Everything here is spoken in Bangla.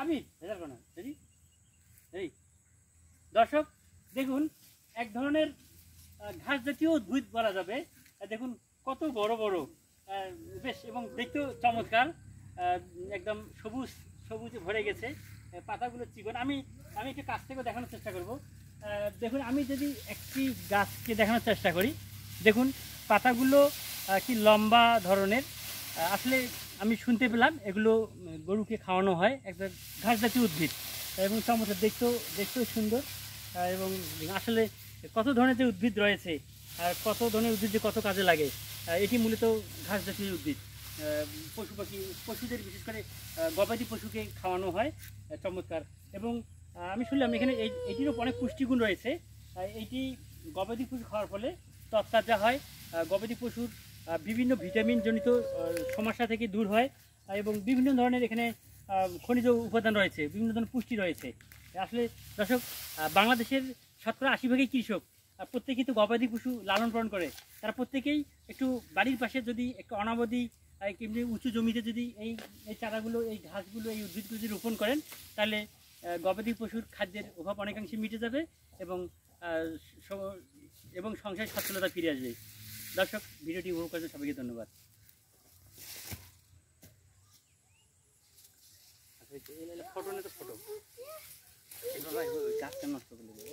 আমি এই দর্শক দেখুন এক ধরনের ঘাস জাতীয় উদ্ভিদ বলা যাবে। দেখুন কত বড় বড়, বেশ এবং দেখতেও চমৎকার, একদম সবুজ সবুজে ভরে গেছে, পাতাগুলো চিকন। আমি একটু কাছ থেকে দেখানোর চেষ্টা করব। দেখুন আমি যদি একটি গাছকে দেখানোর চেষ্টা করি, দেখুন পাতাগুলো কি লম্বা ধরনের। আসলে আমি শুনতে পেলাম এগুলো গরুকে খাওয়ানো হয়, একটা ঘাস জাতীয় উদ্ভিদ এবং চমৎকার, দেখতেও সুন্দর। এবং আসলে কত ধরনের যে উদ্ভিদ রয়েছে, কত ধরনের উদ্ভিদ যে কত কাজে লাগে, এটি মূলত ঘাস জাতীয় উদ্ভিদ। পশু পাখি, পশুদের বিশেষ করে গবাদি পশুকে খাওয়ানো হয়, চমৎকার। এবং আমি শুনলাম এখানে এটিরও অনেক পুষ্টিগুণ রয়েছে। এইটি গবাদি পশু খাওয়ার ফলে তরতাজা হয়, গবাদি পশুর বিভিন্ন ভিটামিন জনিত সমস্যা থেকে দূর হয়, এবং বিভিন্ন ধরনের এখানে খনিজ উপাদান রয়েছে, বিভিন্ন ধরনের পুষ্টি রয়েছে। আসলে দর্শক, বাংলাদেশের শতকরা 80% কৃষক প্রত্যেকেই তো গবাদি পশু লালন পালন করে। তারা প্রত্যেকেই একটু বাড়ির পাশে যদি একটু অনাবাদি কিংবা উঁচু জমিতে যদি এই চারাগুলো, এই ঘাসগুলো, এই উদ্ভিদগুলো যদি রোপণ করেন, তাহলে গবাদি পশুর খাদ্যের অভাব অনেকাংশে মিটে যাবে এবং সংসারে সচ্ছলতা ফিরে আসবে। দর্শক, ভিডিওটি উপভোগ করার জন্য সবাইকে ধন্যবাদ। ফটো না তো ফটো গাছটা নষ্ট করে দেবো।